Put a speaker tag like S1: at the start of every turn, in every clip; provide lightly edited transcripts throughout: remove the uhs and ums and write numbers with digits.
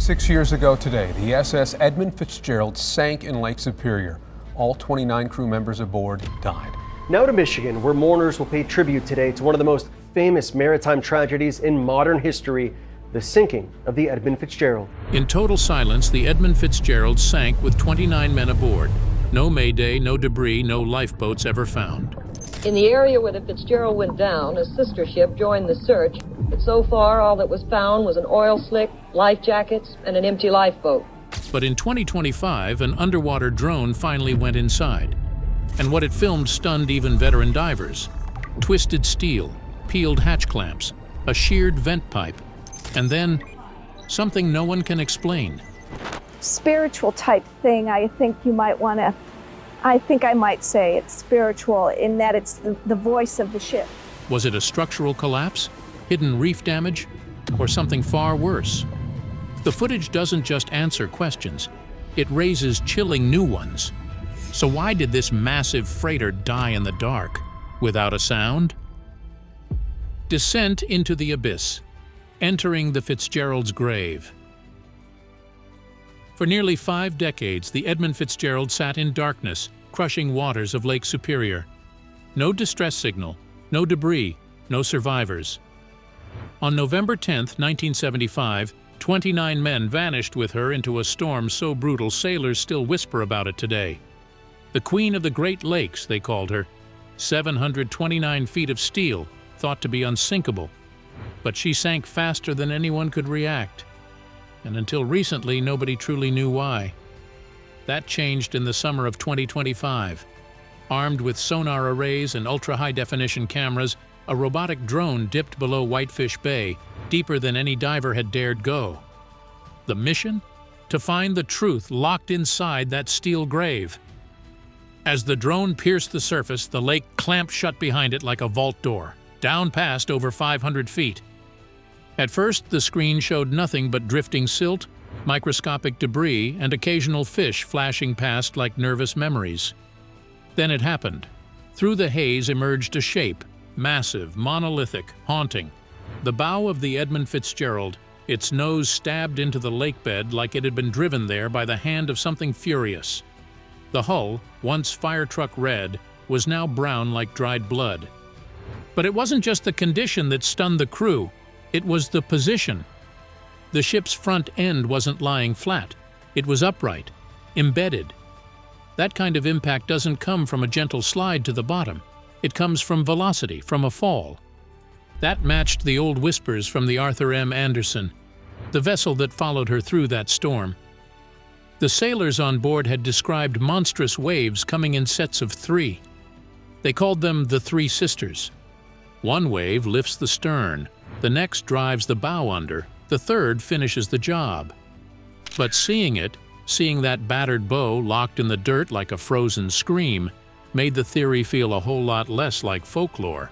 S1: 6 years ago today, the SS Edmund Fitzgerald sank in Lake Superior. All 29 crew members aboard died.
S2: Now to Michigan, where mourners will pay tribute today to one of the most famous maritime tragedies in modern history, the sinking of the Edmund Fitzgerald.
S3: In total silence, the Edmund Fitzgerald sank with 29 men aboard. No mayday, no debris, no lifeboats ever found.
S4: In the area where the Fitzgerald went down, a sister ship joined the search, but so far all that was found was an oil slick, life jackets, and an empty lifeboat.
S3: But in 2025, an underwater drone finally went inside. And what it filmed stunned even veteran divers. Twisted steel, peeled hatch clamps, a sheared vent pipe, and then something no one can explain.
S5: Spiritual type thing, I think I might say it's spiritual in that it's the voice of the ship.
S3: Was it a structural collapse, hidden reef damage, or something far worse? The footage doesn't just answer questions, it raises chilling new ones. So why did this massive freighter die in the dark, without a sound? Descent into the abyss, entering the Fitzgerald's grave. For nearly 5 decades, the Edmund Fitzgerald sat in darkness, crushing waters of Lake Superior. No distress signal, no debris, no survivors. On November 10, 1975, 29 men vanished with her into a storm so brutal sailors still whisper about it today. The Queen of the Great Lakes, they called her. 729 feet of steel, thought to be unsinkable. But she sank faster than anyone could react. And until recently, nobody truly knew why. That changed in the summer of 2025. Armed with sonar arrays and ultra-high-definition cameras, a robotic drone dipped below Whitefish Bay, deeper than any diver had dared go. The mission? To find the truth locked inside that steel grave. As the drone pierced the surface, the lake clamped shut behind it like a vault door, down past over 500 feet. At first, the screen showed nothing but drifting silt, microscopic debris, and occasional fish flashing past like nervous memories. Then it happened. Through the haze emerged a shape, massive, monolithic, haunting. The bow of the Edmund Fitzgerald, its nose stabbed into the lakebed like it had been driven there by the hand of something furious. The hull, once fire truck red, was now brown like dried blood. But it wasn't just the condition that stunned the crew. It was the position. The ship's front end wasn't lying flat. It was upright, embedded. That kind of impact doesn't come from a gentle slide to the bottom. It comes from velocity, from a fall. That matched the old whispers from the Arthur M. Anderson, the vessel that followed her through that storm. The sailors on board had described monstrous waves coming in sets of 3. They called them the Three Sisters. One wave lifts the stern, the next drives the bow under, the third finishes the job. But seeing that battered bow locked in the dirt like a frozen scream, made the theory feel a whole lot less like folklore,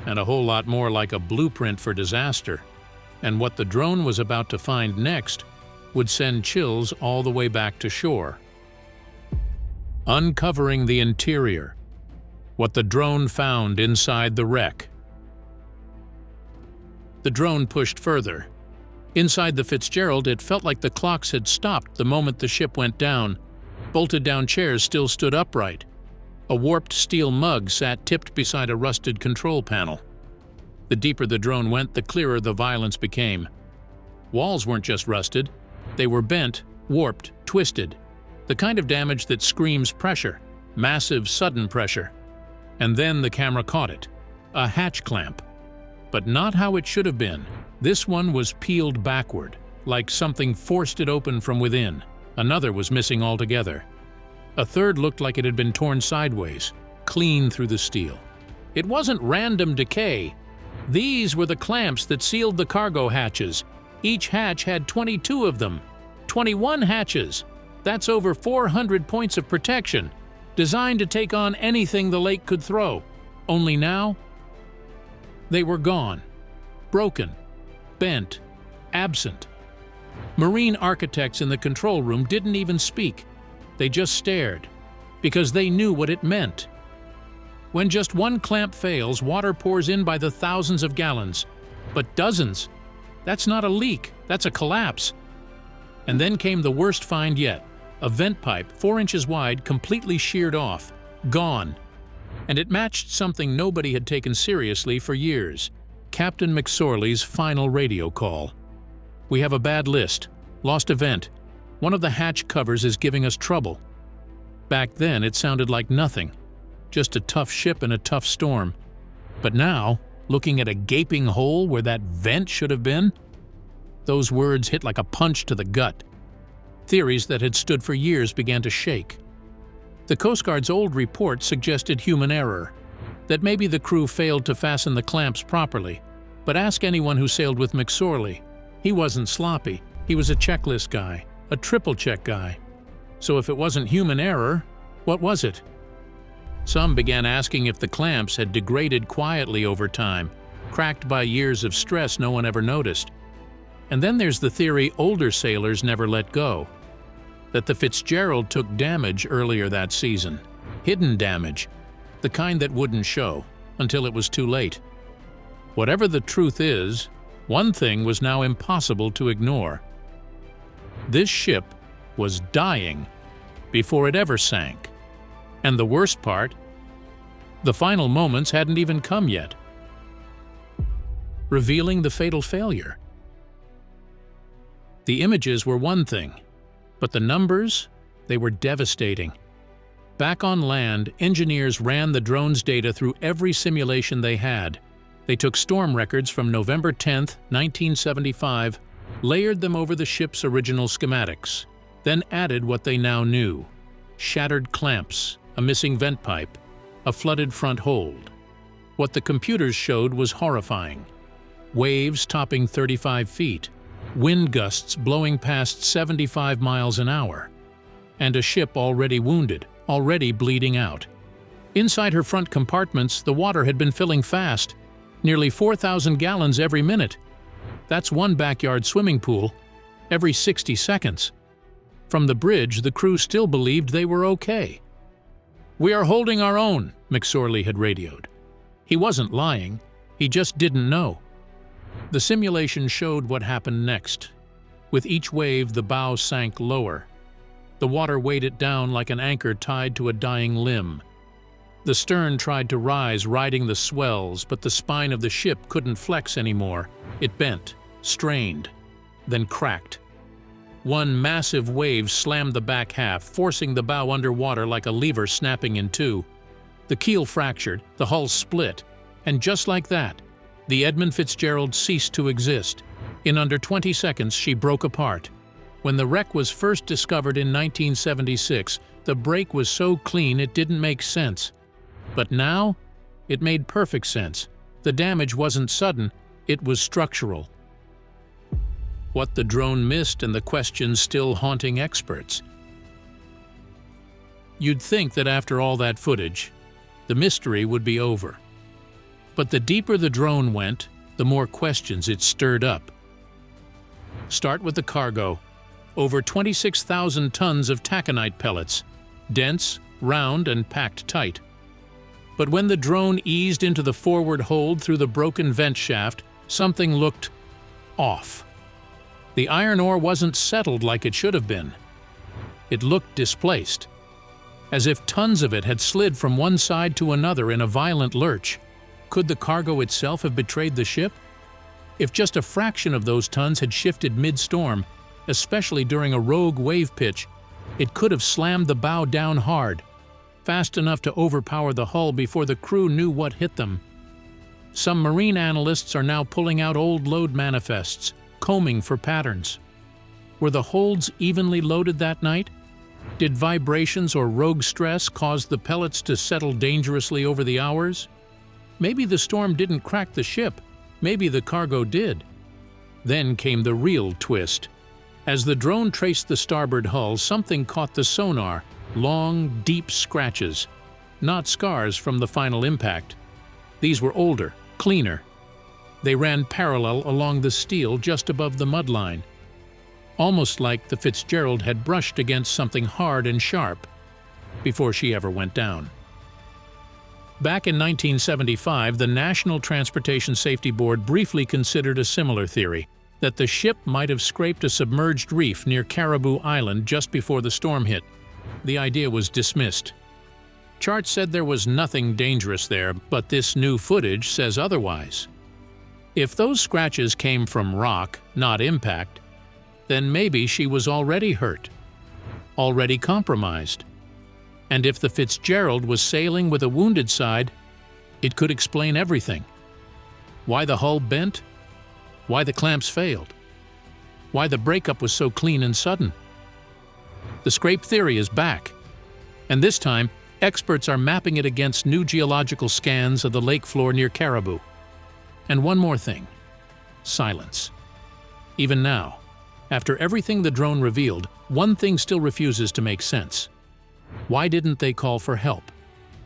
S3: and a whole lot more like a blueprint for disaster. And what the drone was about to find next would send chills all the way back to shore. Uncovering the interior, what the drone found inside the wreck. The drone pushed further. Inside the Fitzgerald, it felt like the clocks had stopped the moment the ship went down. Bolted-down chairs still stood upright. A warped steel mug sat tipped beside a rusted control panel. The deeper the drone went, the clearer the violence became. Walls weren't just rusted. They were bent, warped, twisted. The kind of damage that screams pressure, massive, sudden pressure. And then the camera caught it. A hatch clamp. But not how it should have been. This one was peeled backward, like something forced it open from within. Another was missing altogether. A third looked like it had been torn sideways, clean through the steel. It wasn't random decay. These were the clamps that sealed the cargo hatches. Each hatch had 22 of them. 21 hatches. That's over 400 points of protection, designed to take on anything the lake could throw. Only now, they were gone, broken, bent, absent. Marine architects in the control room didn't even speak. They just stared, because they knew what it meant. When just one clamp fails, water pours in by the thousands of gallons. But dozens, that's not a leak, that's a collapse. And then came the worst find yet, a vent pipe 4 inches wide, completely sheared off, gone. And it matched something nobody had taken seriously for years, Captain McSorley's final radio call. "We have a bad list. Lost a vent. One of the hatch covers is giving us trouble." Back then it sounded like nothing, just a tough ship in a tough storm. But now, looking at a gaping hole where that vent should have been, those words hit like a punch to the gut. Theories that had stood for years began to shake. The Coast Guard's old report suggested human error, that maybe the crew failed to fasten the clamps properly. But ask anyone who sailed with McSorley. He wasn't sloppy. He was a checklist guy, a triple check guy. So if it wasn't human error, what was it? Some began asking if the clamps had degraded quietly over time, cracked by years of stress no one ever noticed. And then there's the theory older sailors never let go, that the Fitzgerald took damage earlier that season, hidden damage, the kind that wouldn't show until it was too late. Whatever the truth is, one thing was now impossible to ignore. This ship was dying before it ever sank. And the worst part, the final moments hadn't even come yet, revealing the fatal failure. The images were one thing, but the numbers, they were devastating. Back on land, engineers ran the drone's data through every simulation they had. They took storm records from November 10, 1975, layered them over the ship's original schematics, then added what they now knew: shattered clamps, a missing vent pipe, a flooded front hold. What the computers showed was horrifying. Waves topping 35 feet, wind gusts blowing past 75 miles an hour, and a ship already wounded, already bleeding out. Inside her front compartments, the water had been filling fast, nearly 4,000 gallons every minute. That's one backyard swimming pool, every 60 seconds. From the bridge, the crew still believed they were okay. "We are holding our own," McSorley had radioed. He wasn't lying, he just didn't know. The simulation showed what happened next. With each wave, the bow sank lower. The water weighed it down like an anchor tied to a dying limb. The stern tried to rise, riding the swells, but the spine of the ship couldn't flex anymore. It bent, strained, then cracked. One massive wave slammed the back half, forcing the bow underwater like a lever snapping in two. The keel fractured, the hull split, and just like that, the Edmund Fitzgerald ceased to exist. In under 20 seconds, she broke apart. When the wreck was first discovered in 1976, the break was so clean it didn't make sense. But now, it made perfect sense. The damage wasn't sudden, it was structural. What the drone missed and the questions still haunting experts. You'd think that after all that footage, the mystery would be over. But the deeper the drone went, the more questions it stirred up. Start with the cargo. Over 26,000 tons of taconite pellets, dense, round, and packed tight. But when the drone eased into the forward hold through the broken vent shaft, something looked off. The iron ore wasn't settled like it should have been. It looked displaced, as if tons of it had slid from one side to another in a violent lurch. Could the cargo itself have betrayed the ship? If just a fraction of those tons had shifted mid-storm, especially during a rogue wave pitch, it could have slammed the bow down hard, fast enough to overpower the hull before the crew knew what hit them. Some marine analysts are now pulling out old load manifests, combing for patterns. Were the holds evenly loaded that night? Did vibrations or rogue stress cause the pellets to settle dangerously over the hours? Maybe the storm didn't crack the ship. Maybe the cargo did. Then came the real twist. As the drone traced the starboard hull, something caught the sonar. Long, deep scratches. Not scars from the final impact. These were older, cleaner. They ran parallel along the steel just above the mudline, almost like the Fitzgerald had brushed against something hard and sharp before she ever went down. Back in 1975, the National Transportation Safety Board briefly considered a similar theory, that the ship might have scraped a submerged reef near Caribou Island just before the storm hit. The idea was dismissed. Charts said there was nothing dangerous there, but this new footage says otherwise. If those scratches came from rock, not impact, then maybe she was already hurt, already compromised. And if the Fitzgerald was sailing with a wounded side, it could explain everything. Why the hull bent? Why the clamps failed? Why the breakup was so clean and sudden? The scrape theory is back, and this time experts are mapping it against new geological scans of the lake floor near Caribou. And one more thing: silence. Even now, after everything the drone revealed, one thing still refuses to make sense. Why didn't they call for help?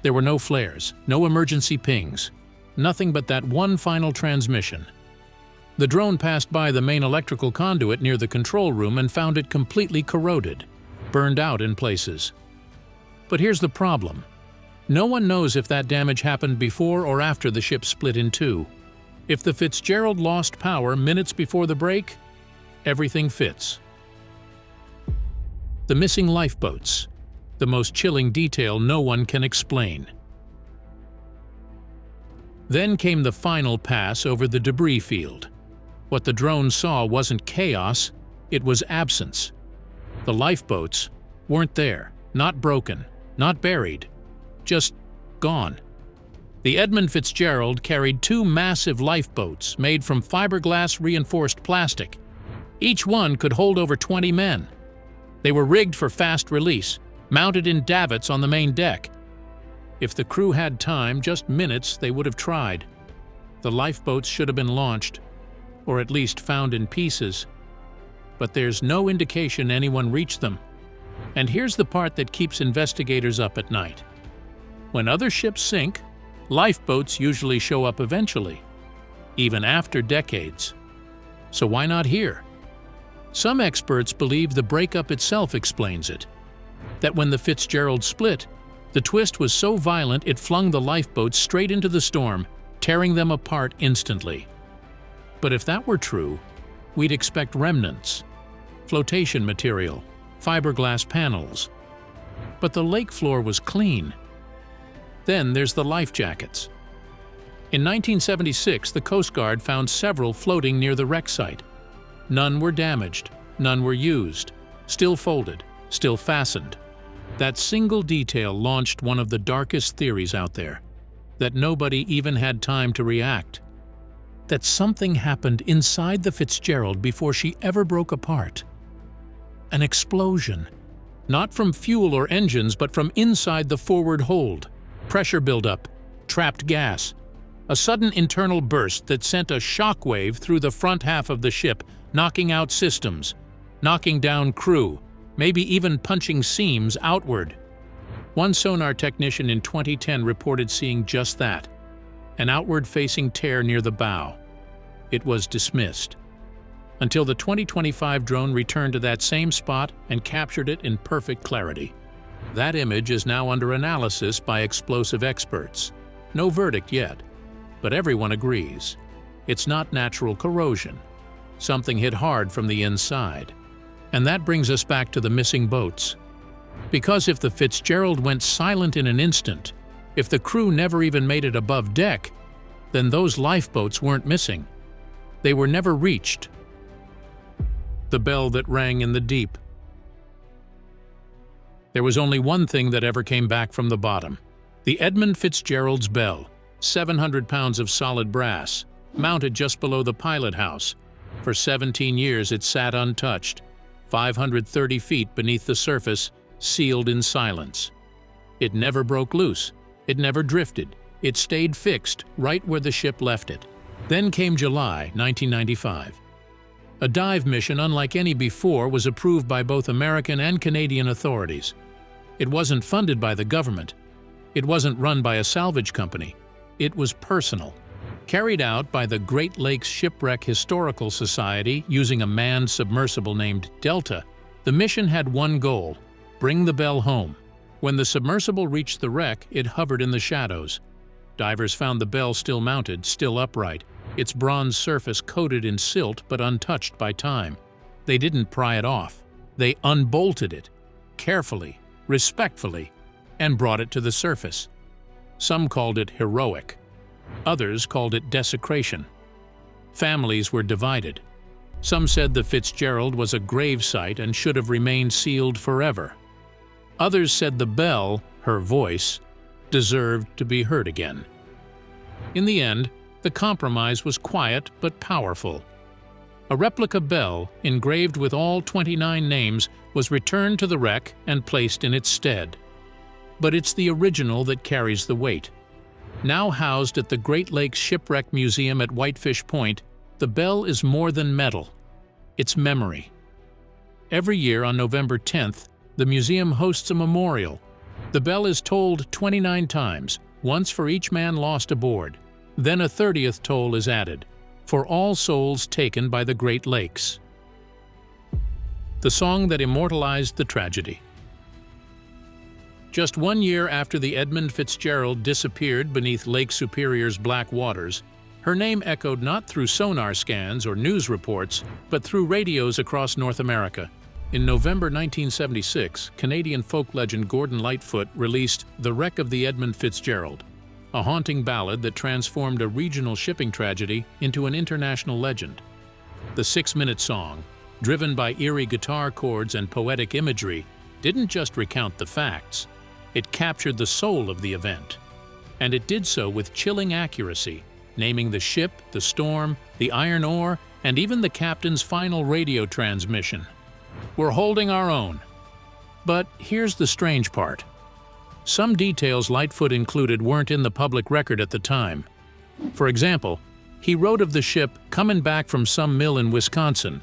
S3: There were no flares, no emergency pings, nothing but that one final transmission. The drone passed by the main electrical conduit near the control room and found it completely corroded, burned out in places. But here's the problem. No one knows if that damage happened before or after the ship split in two. If the Fitzgerald lost power minutes before the break, everything fits. The missing lifeboats, the most chilling detail no one can explain. Then came the final pass over the debris field. What the drone saw wasn't chaos, it was absence. The lifeboats weren't there, not broken, not buried, just gone. The Edmund Fitzgerald carried two massive lifeboats made from fiberglass reinforced plastic. Each one could hold over 20 men. They were rigged for fast release, mounted in davits on the main deck. If the crew had time, just minutes, they would have tried. The lifeboats should have been launched, or at least found in pieces. But there's no indication anyone reached them. And here's the part that keeps investigators up at night. When other ships sink, lifeboats usually show up eventually, even after decades. So why not here? Some experts believe the breakup itself explains it. That when the Fitzgerald split, the twist was so violent it flung the lifeboats straight into the storm, tearing them apart instantly. But if that were true, we'd expect remnants, flotation material, fiberglass panels. But the lake floor was clean. Then there's the life jackets. In 1976, the Coast Guard found several floating near the wreck site. None were damaged, none were used, still folded, still fastened. That single detail launched one of the darkest theories out there, that nobody even had time to react. That something happened inside the Fitzgerald before she ever broke apart. An explosion, not from fuel or engines, but from inside the forward hold. Pressure buildup, trapped gas, a sudden internal burst that sent a shock wave through the front half of the ship, knocking out systems, knocking down crew, maybe even punching seams outward. One sonar technician in 2010 reported seeing just that, an outward-facing tear near the bow. It was dismissed, until the 2025 drone returned to that same spot and captured it in perfect clarity. That image is now under analysis by explosive experts. No verdict yet, but everyone agrees. It's not natural corrosion. Something hit hard from the inside. And that brings us back to the missing boats. Because if the Fitzgerald went silent in an instant, if the crew never even made it above deck, then those lifeboats weren't missing. They were never reached. The bell that rang in the deep. There was only one thing that ever came back from the bottom. The Edmund Fitzgerald's bell, 700 pounds of solid brass, mounted just below the pilot house. For 17 years it sat untouched, 530 feet beneath the surface, sealed in silence. It never broke loose. It never drifted. It stayed fixed right where the ship left it. Then came July 1995. A dive mission unlike any before was approved by both American and Canadian authorities. It wasn't funded by the government. It wasn't run by a salvage company. It was personal. Carried out by the Great Lakes Shipwreck Historical Society using a manned submersible named Delta, the mission had one goal: bring the bell home. When the submersible reached the wreck, it hovered in the shadows. Divers found the bell still mounted, still upright, its bronze surface coated in silt but untouched by time. They didn't pry it off. They unbolted it, carefully, respectfully, and brought it to the surface. Some called it heroic. Others called it desecration. Families were divided. Some said the Fitzgerald was a gravesite and should have remained sealed forever. Others said the bell, her voice, deserved to be heard again. In the end, the compromise was quiet but powerful. A replica bell, engraved with all 29 names, was returned to the wreck and placed in its stead. But it's the original that carries the weight. Now housed at the Great Lakes Shipwreck Museum at Whitefish Point, the bell is more than metal. It's memory. Every year on November 10th, the museum hosts a memorial. The bell is tolled 29 times, once for each man lost aboard. Then a 30th toll is added, for all souls taken by the Great Lakes. The song that immortalized the tragedy. Just 1 year after the Edmund Fitzgerald disappeared beneath Lake Superior's black waters, her name echoed not through sonar scans or news reports, but through radios across North America. In November 1976, Canadian folk legend Gordon Lightfoot released The Wreck of the Edmund Fitzgerald, a haunting ballad that transformed a regional shipping tragedy into an international legend. The 6-minute song, driven by eerie guitar chords and poetic imagery, didn't just recount the facts. It captured the soul of the event. And it did so with chilling accuracy, naming the ship, the storm, the iron ore, and even the captain's final radio transmission. We're holding our own. But here's the strange part. Some details Lightfoot included weren't in the public record at the time. For example, he wrote of the ship coming back from some mill in Wisconsin,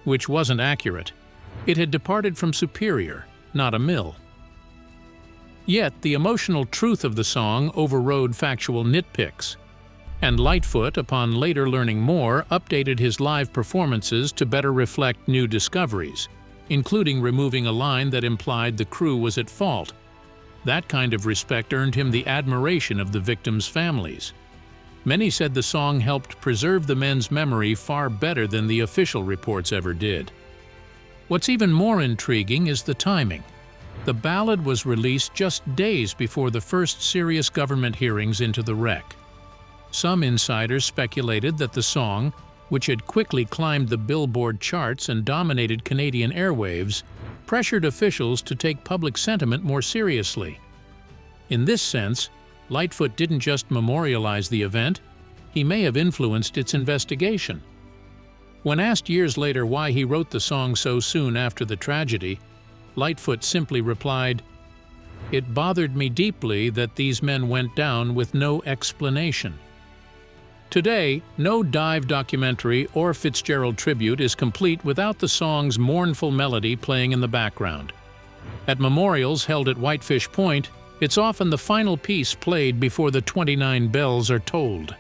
S3: which wasn't accurate. It had departed from Superior, not a mill. Yet the emotional truth of the song overrode factual nitpicks. And Lightfoot, upon later learning more, updated his live performances to better reflect new discoveries, including removing a line that implied the crew was at fault. That kind of respect earned him the admiration of the victims' families. Many said the song helped preserve the men's memory far better than the official reports ever did. What's even more intriguing is the timing. The ballad was released just days before the first serious government hearings into the wreck. Some insiders speculated that the song, which had quickly climbed the Billboard charts and dominated Canadian airwaves, pressured officials to take public sentiment more seriously. In this sense, Lightfoot didn't just memorialize the event, he may have influenced its investigation. When asked years later why he wrote the song so soon after the tragedy, Lightfoot simply replied, "It bothered me deeply that these men went down with no explanation." Today, no dive documentary or Fitzgerald tribute is complete without the song's mournful melody playing in the background. At memorials held at Whitefish Point, it's often the final piece played before the 29 bells are tolled.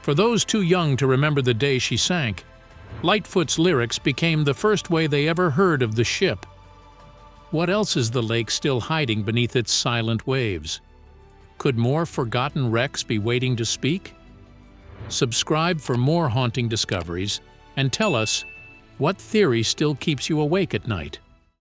S3: For those too young to remember the day she sank, Lightfoot's lyrics became the first way they ever heard of the ship. What else is the lake still hiding beneath its silent waves? Could more forgotten wrecks be waiting to speak? Subscribe for more haunting discoveries and tell us, what theory still keeps you awake at night?